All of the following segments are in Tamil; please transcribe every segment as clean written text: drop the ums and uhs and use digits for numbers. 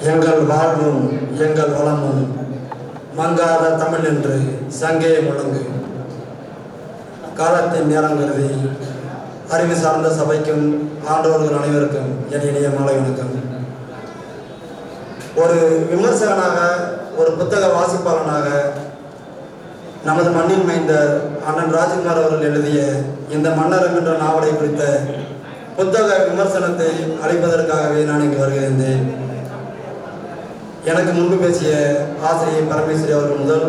எங்கள் வாழ்வும் எங்கள் வளமும் மங்காத தமிழ் என்று சங்கே முழங்கு. காலத்தின் நேரம் கருதி அறிவு சார்ந்த சபைக்கும் ஆண்டோர்கள் அனைவருக்கும் என் இனிய மாலை வணக்கம். ஒரு விமர்சகனாக, ஒரு புத்தக வாசிப்பாளனாக நமது மண்ணின் மைந்தர் அண்ணன் ராஜ்குமார் அவர்கள் எழுதிய இந்த மன்னரம் என்ற நாவலை குறித்த புத்தக விமர்சனத்தை அளிப்பதற்காகவே நான் இங்கு வருகிறேன். எனக்கு முன்பு பேசிய ஆசிரியர் பரமேஸ்வரி அவர்கள் முதல்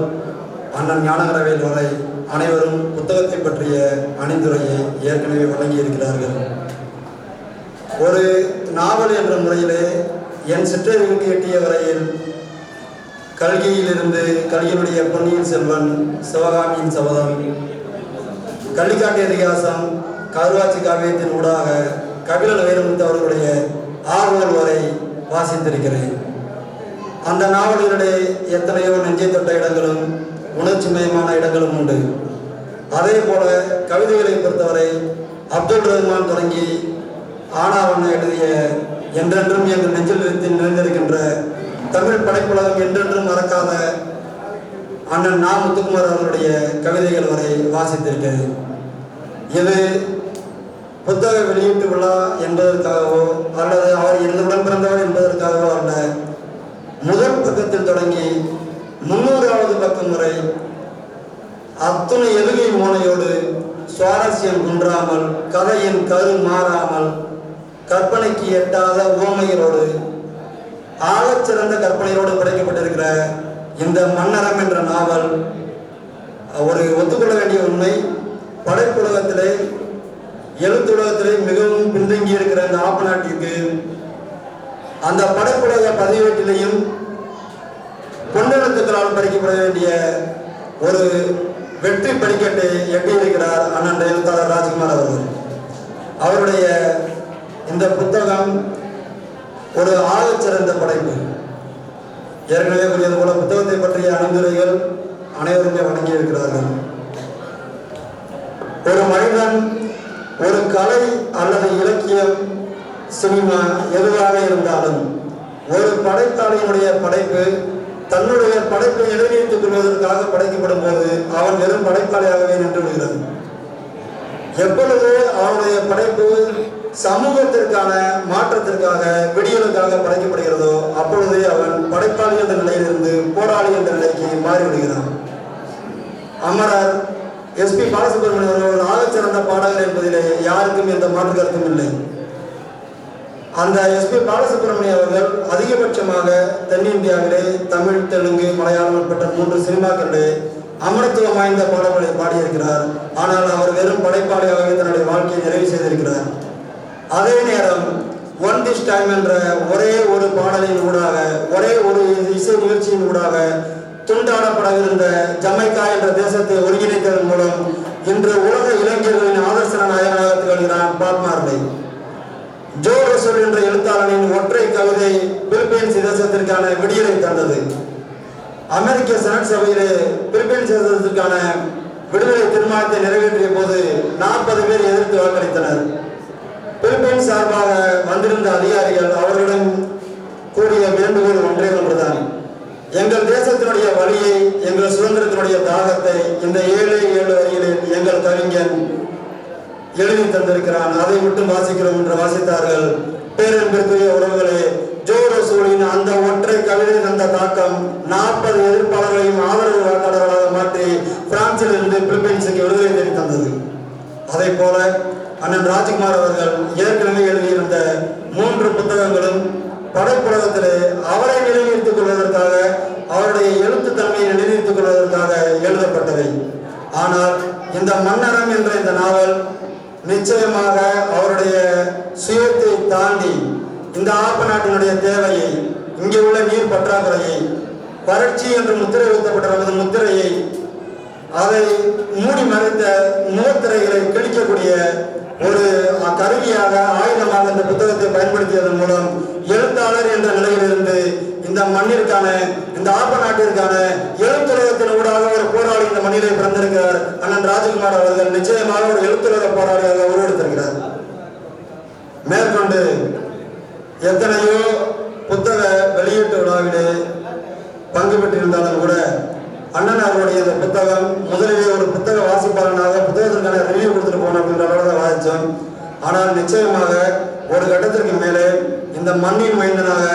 அண்ணன் ஞானகரவேல் வரை அனைவரும் புத்தகத்தை பற்றிய அணிந்துரையை ஏற்கனவே வழங்கியிருக்கிறார்கள். ஒரு நாவல் என்ற முறையிலே என் சிற்றறிவுக்கு எட்டிய வரையில் கல்கியிலிருந்து கல்கியினுடைய பொன்னியின் செல்வன், சிவகாமியின் சபதம், கள்ளிக்காட்டு இதிகாசம், கருவாச்சி காவியத்தின் ஊடாக கபிலன் வைரமுத்து அவர்களுடைய ஆர்வல் வரை வாசித்திருக்கிறேன். அந்த நாவல்களிடையே எத்தனையோ நெஞ்சை தொட்ட இடங்களும் உணர்ச்சி மயமான இடங்களும் உண்டு. அதே போல கவிதைகளை பொறுத்தவரை அப்துல் ரஹ்மான் தொடங்கி ஆனாவண்ண எழுதிய என்றென்றும் எங்கள் நெஞ்சில் நிறைந்திருக்கின்ற தமிழ் படைப்புலகம் என்றென்றும் மறக்காத அண்ணன் நா. முத்துக்குமார் அவர்களுடைய கவிதைகள் வரை வாசித்திருக்கிறேன். இது புத்தக வெளியீட்டு விழா என்பதற்காகவோ அல்லது அவர் என்னுடன் பிறந்தவர் என்பதற்காகவோ அல்ல. முதல் பக்கத்தில் தொடங்கி 300வது பக்கம் வரை அத்துணை எதுகை மோனையோடு, சுவாரஸ்யம் குன்றாமல், கதையின் கரு மாறாமல், கற்பனைக்கு எட்டாத உவமைகளோடு, ஆழச்சிறந்த கற்பனையோடு படைக்கப்பட்டிருக்கிற இந்த மன்னரம் என்ற நாவல் ஒரு ஒத்துக்கொள்ள வேண்டிய உண்மை. படைப்புலகத்திலே, எழுத்துலகத்திலே மிகவும் பின்தங்கி இருக்கிற இந்த ஆப்ப நாட்டிற்கு அந்த படைப்புலக பதிவேட்டிலையும் பொன்னெழுத்துக்களால் பறிக்கப்பட வேண்டிய ஒரு வெற்றி படிக்கட்டை எட்டியிருக்கிறார் அண்ணன் எழுத்தாளர் ராஜ்குமார் அவர்கள். அவருடைய இந்த புத்தகம் ஒரு ஆகச்சிறந்த படைப்பு. ஏற்கனவே கூறியது போல புத்தகத்தை பற்றிய அணிந்துரைகள் அனைவருமே வழங்கியிருக்கிறார்கள். ஒரு மனிதன், ஒரு கலை அல்லது இலக்கியம், சினிமா எதுவாக இருந்தாலும் ஒரு படைப்பாளியினுடைய படைப்பு தன்னுடைய படைப்பை நிலைநிறுத்திக் கொள்வதற்காக படைக்கப்படும் போது அவன் வெறும் படைப்பாளியாகவே நின்று விடுகிறான். எப்பொழுது அவனுடைய படைப்பு சமூகத்திற்கான மாற்றத்திற்காக, விடியலுக்காக படைக்கப்படுகிறதோ அப்பொழுதே அவன் படைப்பாளி என்ற நிலையிலிருந்து போராளி என்ற நிலைக்கு மாறிவிடுகிறான். அமரர் எஸ்.பி. பாலசுப்ரமணியம் அவர்கள் ஆகச்சிறந்த பாடகர் என்பதிலே யாருக்கும் எந்த மாற்று கருத்தும் இல்லை. அந்த எஸ்.பி. பாலசுப்ரமணியம் அவர்கள் அதிகபட்சமாக தென்னிந்தியாவிலே தமிழ், தெலுங்கு, மலையாளம் உட்பட்ட 3 சினிமாக்களிலே அமரத்துவம் வாய்ந்த பாடல்களை பாடியிருக்கிறார். ஆனால் அவர் வெறும் படைப்பாளியாகவே தன்னுடைய வாழ்க்கையை நிறைவு செய்திருக்கிறார். அதே நேரம் ஒன் திஸ் டைம் என்ற ஒரே ஒரு பாடலின் ஊடாக, ஒரே ஒரு இசை நிகழ்ச்சியின் ஊடாக துண்டாடப்படவிருந்த ஜமைக்கா என்ற தேசத்தை ஒருங்கிணைத்ததன் மூலம் இன்று உலக இளைஞர்களின் ஆதர்சன நாயகனாக திகழ்கிறான் பாப் மார்லி. ஜோ ரசூல் என்ற எழுத்தாளனின் ஒற்றை கவிதை பிலிப்பைன்ஸ் தேசத்திற்கான விடியலை தந்தது. அமெரிக்க செனட் சபையிலே பிலிப்பைன்ஸ் தேசத்திற்கான விடுதலை தீர்மானத்தை நிறைவேற்றிய போது 40 பேர் எதிர்த்து வாக்களித்தனர். பிலிப்பைன்ஸ் சார்பாக வந்திருந்த அதிகாரிகள் அவர்களிடம் கூறிய வேண்டுகோள் ஒன்றுதான். எங்கள் தேசத்தினுடைய வழியை, எங்கள் சுதந்திரத்தினுடைய தாகத்தை இந்த 7 வரிகளில் எங்கள் கவிஞன் எழுதி தந்திருக்கிறான், அதை மட்டும் வாசிக்கிறோம் என்று வாசித்தார்கள். பேரன்பிற்குரிய உறவுகளே, ஜோ ரசூலின் அந்த ஒற்றை கவிதை தந்த தாக்கம் 40 எதிர்ப்பாளர்களையும் ஆதரவு வாக்காளர்களாக மாற்றி பிரான்சில் இருந்து பிலிப்பைன்ஸுக்கு விடுதலை தேடி தந்தது. அதை போல அண்ணன் ராஜ்குமார் அவர்கள் ஏற்கனவே எழுதியிருந்த 3 புத்தகங்களும் படைப்புலகத்திலே அவரை நிலைநிறுத்திக் கொள்வதற்காக, அவருடைய எழுத்து தன்மையை நிலைநிறுத்திக் கொள்வதற்காக எழுதப்பட்டவை. ஆனால் இந்த மன்னரம் என்ற இந்த நாவல் நிச்சயமாக அவருடைய சுயத்தை தாண்டி இந்த ஆப்ப நாட்டினுடைய தேவையை, இங்கே உள்ள நீர் பற்றாக்குறையை, வறட்சி என்று முத்திரை வைக்கப்பட்ட நமது முத்திரையை, அதை மூடி மறைத்த முகத்திரைகளை கிழிக்கக்கூடிய ஒரு கருவியாக, ஆயுதமாக இந்த புத்தகத்தை பயன்படுத்தியதன் மூலம் எழுத்தாளர் என்ற நிலையிலிருந்து இந்த மண்ணிற்கான, இந்த ஆப்ப நாட்டிற்கான எழுத்துலகத்தின் ஊடாக ஒரு போராளி இந்த மண்ணிலே பிறந்திருக்கிறார் அண்ணன் ராஜ்குமார் அவர்கள். நிச்சயமாக ஒரு எழுத்துலக போராளியாக உருவெடுத்திருக்கிறார். மேற்கொண்டு எத்தனையோ புத்தக வெளியீட்டு விழாவிலே பங்கு பெற்றிருந்தாலும் கூட அண்ணன் அவருடைய இந்த புத்தகம் முதலிலே ஒரு புத்தக வாசிப்பாளனாக புத்தகத்திற்கான ரிவ்யூ கொடுத்துட்டு போனோம் அப்படின்ற அளவில் தான் வாதித்தோம். ஆனால் நிச்சயமாக ஒரு கட்டத்திற்கு மேலே இந்த மண்ணின் மைந்தனாக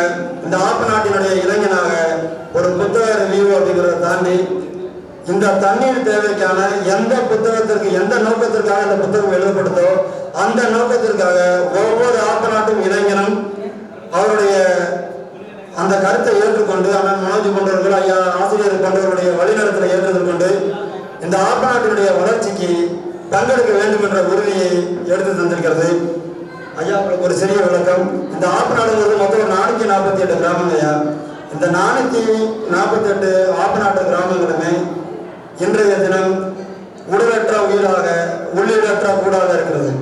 இந்த ஆப்ப நாட்டினுடைய இளைஞனாக ஒரு புத்தக ரிவ்யூ அப்படிங்கிறத தாண்டி இந்த தண்ணீர் தேவைக்கான எந்த புத்தகத்திற்கு எந்த நோக்கத்திற்காக இந்த புத்தகம் எழுதப்படுதோ அந்த நோக்கத்திற்காக ஒவ்வொரு ஆப்ப நாட்டும் இளைஞனும் அவருடைய அந்த கருத்தை ஏற்றுக்கொண்டு அண்ணன் மனோஜ் போன்றவர்கள் ஐயா ஆசிரியர் போன்றவருடைய வழிநடத்தலை ஏற்றுக்கொண்டு இந்த ஆப்ப நாட்டினுடைய வளர்ச்சிக்கு பங்கெடுக்க வேண்டும் என்ற உறுதியை எடுத்து தந்திருக்கிறது. ஐயா உங்களுக்கு ஒரு சிறிய விளக்கம். இந்த ஆப்ப நாடுங்கிறது மொத்தம் 448 கிராமங்கள் ஐயா. இந்த 448 ஆப்ப நாட்டு கிராமங்களுமே இன்றைய தினம் உடலற்ற உயிராக உள்ளீடற்ற கூடாக இருக்கிறது.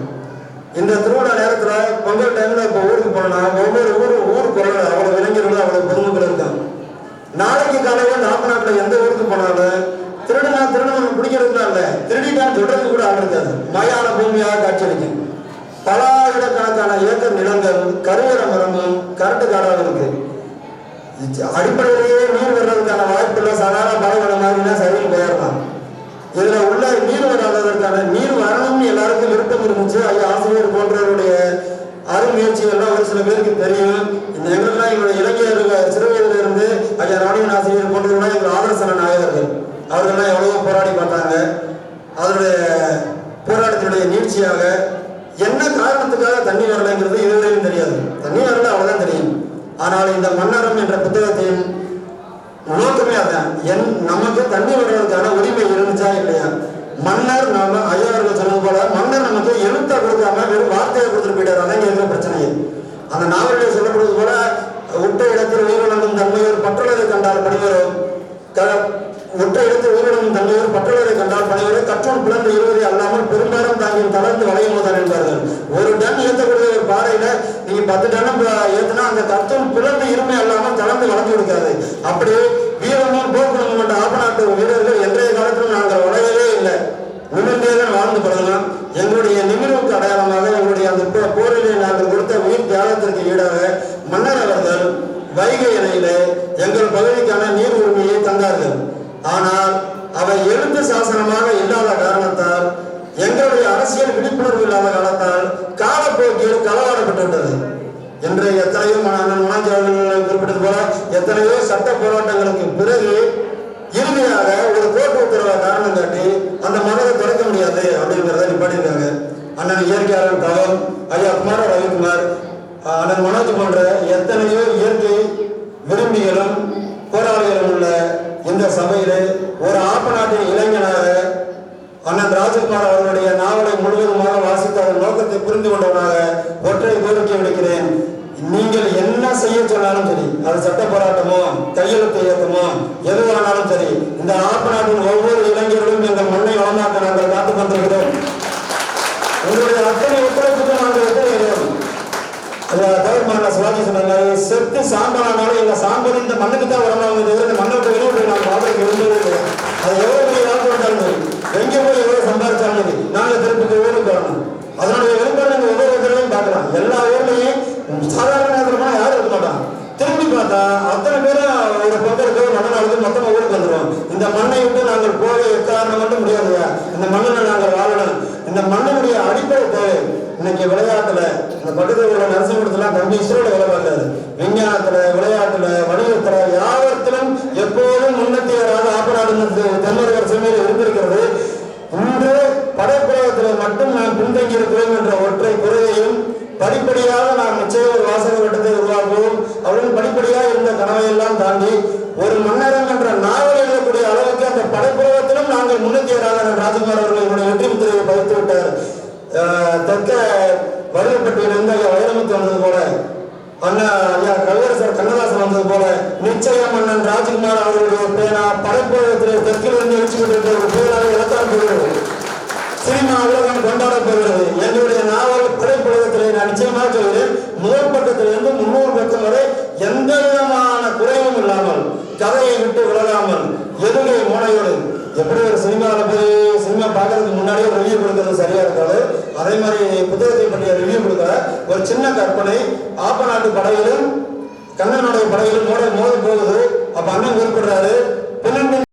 இந்த திருவிழா நேரத்தில் பொங்கல் டைம்ல இப்போ ஊருக்கு போனா ஒவ்வொரு ஊருக்கு அவ்வளவு இளைஞர்கள் அவ்வளவு பொதுமக்கள் இருக்காங்க. நாளைக்கு காலையில் ஆப்ப நாட்டில் எந்த ஊருக்கு போனாலும் திருடனை பிடிக்கிறதுலாம் இல்லை, திருடிட்டான் சொல்றது கூட ஆள் இருக்காது. மயான பூமியாக காட்சியளிக்கும். பல ஆயிரக்கணக்கான ஏக்கர் நிலங்கள் கருவற மரமும் கரட்டு காடாக இருக்கு. அடிப்படையிலேயே நீர் வர்றதுக்கான வாய்ப்பு இல்லை. சாதாரண பறவை மாதிரினா சரியில் போயிடலாம். இதுல உள்ள நீர் வராததற்கான நீர் வரணும்னு எல்லாருக்கும் விருப்பம் இருந்துச்சு. ஐயா ஆசிரியர் போன்றவருடைய அருமுயற்சிகள்லாம் ஒரு சில பேருக்கு தெரியும். இந்த எங்களுக்கெல்லாம் எங்களுடைய இளைஞர்கள் சிறு வயதில இருந்து ஐயா ராணியன் ஆசிரியர் போன்றவர்களாம் எங்கள் ஆதரசன நாயகர்கள். அவர்கள்லாம் எவ்வளவோ போராடி பார்த்தாங்க. அதனுடைய போராட்டத்தினுடைய நீட்சியாக என்ன காரணத்துக்காக தண்ணி வரலைங்கிறது இதுவரையும் தெரியாது. தண்ணி வரல அவ்வளவுதான் தெரியும். ஆனால் இந்த மன்னரம் என்ற புத்தகத்தின் நோக்கமே அதான். நமக்கு தண்ணி வர்றதுக்கான உரிமை இருந்துச்சா இல்லையா? மன்னர் நாம ஐயா அவர்கள் சொன்னது போல மன்னர் நமக்கு எழுத்தா கொடுக்காம வெறும் வார்த்தையை கொடுத்துட்டு போயிட்டார். அதான் இருக்கிற பிரச்சனையே. அந்த நாவலிலே சொல்லப்படுவது போல உட்ட இடத்தில் உயிரிழந்தும் தன்மையோர் பற்றுள்ளதை கண்டால் பணிவரும் ஒற்ற இடத்தில் உயிரிழந்தும் தன்மையோர் பற்றுள்ளதை கண்டால் பணிவரும் கற்றோன் பிளந்து இருவதை அல்லாமல் பெரும்பாலும் தாங்கியும் தளர்ந்து வளையும் போதான் என்பார்கள். ஒரு டன் ஏற்றக்கூடிய ஒரு பாறையில நீங்க 10 டன் ஏற்றினா அந்த கற்றோன் பிளந்து இருமை அல்லாமல் தளர்ந்து வளர்ந்து கொடுக்காது. அப்படியே வீரமும் போக்குணமும் என்ற ஆப்ப நாட்டு வீரர்கள் இன்றைய காலத்திலும் நாங்கள் வளையவே இல்லை, நிமிர்ந்தேதான் வாழ்ந்து பழகலாம். எங்களுடைய நிமிர்வுக்கு அடையாளமாக எங்களுடைய அந்த போரிலே நாங்கள் கொடுத்த உயிர் தியாகத்திற்கு ஈடாக மன்னர் அவர்கள் வைகை அணையிலே எங்கள் பகுதிக்கான நீர் உரிமையை தந்தார்கள். ஆனால் அவை எழுத்து சாசனமாக இல்லாத காரணத்தால் எங்களுடைய அரசியல் விழிப்புணர்வு இல்லாத காலத்தால் காலப்போக்கில் களவாடப்பட்டுவிட்டது. என்று எத்தனையோ மனோஜர்கள் குறிப்பிட்டது போல எத்தனையோ சட்ட போராட்டங்களுக்கு பிறகு இறுதியாக ஒரு கோர்ட்டு உத்தரவை காரணம் காட்டி அந்த மனதை திறக்க முடியாது அப்படிங்கிறத நிப்பாட்டியிருக்காங்க. அண்ணன் இயற்கையாளர் தவம் ஐயா குமார ரவிக்குமார் அண்ணன் மனோஜ் போன்ற எத்தனையோ இயற்கை விரும்பிகளும் போராளிகளும் உள்ள இந்த சபையிலே ஒரு ஆப்ப நாட்டின் இளைஞனாக அண்ணன் ராஜகுமார் அவர்களுடைய நாவலை முழுவதுமாக வாசித்து அதன் நோக்கத்தை புரிந்து கொண்டவனாக ஒற்றை கோரிக்கை விடுக்கிறேன். நீங்கள் என்ன செய்ய சொன்னாலும் சரி, அது சட்ட போராட்டமோ கையெழுத்து இயக்கமோ எதுவானாலும் சரி, இந்த ஆப்ப நாட்டின் ஒவ்வொரு இளைஞர்களும் எங்கள் மண்ணை வளமாக்க நாங்கள் காத்துக் கொண்டிருக்கிறோம். உங்களுடைய அத்தனை ஒத்துழைப்புக்கும் நாங்கள் ஒத்துழைக்கிறோம். தவிர்மான சிவாஜி சொன்னாங்க, செத்து சாம்பலானாலும் எங்க சாம்பல் இந்த மண்ணுக்கு தான் வரணும். இந்த மண்ணை விட்டு வெளியே நாங்கள் வாழ்க்கை விரும்பவே இல்லை. அது எவ்வளவு பெரிய வாழ்க்கை வந்தாலும் சரி, எங்கே போய் எவ்வளவு சம்பாதிச்சாலும் சரி, நாங்கள் திருப்பி ஊருக்கு வரணும். அதனுடைய வெளிப்பாடு நாங்கள் ஒவ்வொரு இடத்துலையும் பார்க்கலாம். எல்லா ஊர்லையும் சாதாரண நேரத்தில் யாரும் இருக்க மாட்டாங்க. திரும்பி பார்த்தா அத்தனை பேரும் ஒரு பக்கம் மண்ணாளுக்கு மொத்தமாக ஊருக்கு வந்துடுவோம். இந்த மண்ணை விட்டு நாங்கள் போக எக்காரணம் மட்டும் முடியாதுயா. இந்த மண்ணில் நாங்கள் வாழணும். இந்த மண்ணினுடைய அடிப்படை தேவை. இன்னைக்கு விளையாட்டுல இந்த பக்கத்தில் உள்ள நரசிம்மபுரத்துலாம் தம்பி இஸ்ரோல வேலை பார்க்காது. விஞ்ஞானத்துல, விளையாட்டுல, வணிகத்துல, யாவத்திலும் எப்போதும் முன்னேற்றியவராக ஆப்ப நாடு தென்மருகர் செம்மையில் இருந்திருக்கிறது. இன்று படைப்புலகத்தில் மட்டும் நாம் பின்தங்கி இருக்கிறோம் என்ற ஒற்றை குறையையும் படிப்படியாக நாம் நிச்சயம் ஒரு வாசக வட்டத்தை உருவாக்குவோம். அவர்கள் படிப்படியாக இருந்த கனவையெல்லாம் தாண்டி ஒரு மன்னரம் என்ற நாவல் எழுதக்கூடிய அளவுக்கு அந்த படைப்புலகத்திலும் நாங்கள் முன்னேற்றியவராக ராஜகுமார் அவர்கள் என்னுடைய வெற்றி முத்திரையை பகிர்ந்து விட்டார். தெற்க வடிவப்பட்டியிலிருந்து ஐயா வைரமுத்து வந்தது போல, அண்ணா ஐயா கவியரசர் கண்ணதாசன் வந்தது போல நிச்சயம் அண்ணன் ராஜகுமார் அவர்களுடைய பேனா படைப்புலகத்திலே தெற்கிலிருந்து எழுச்சி கொண்டிருக்கிற ஒரு பேராக இழத்தான் போகிறது. சினிமா உலகம் கொண்டாட போகிறது. என்னுடைய நாவல் படைப்புலகத்திலே நான் நிச்சயமாக சொல்கிறேன், முதல் பக்கத்திலிருந்து 300 பக்கம் வரை எந்த விதமான குறைவும் இல்லாமல் கதையை விட்டு விலகாமல் எதுகை மோனையோடு எப்படி ஒரு சினிமாவில் போய் சினிமா பார்க்கறதுக்கு முன்னாடியே ரிவ்யூ கொடுக்கறது சரியா இருக்காது, அதே மாதிரி புத்தகத்தை பற்றிய ரிவ்யூ கொடுக்க ஒரு சின்ன கற்பனை. ஆப்ப நாட்டு படையிலும் கண்ணனுடைய படையிலும் மோத போகுது அப்ப அண்ணன் குறிப்பிடுறாரு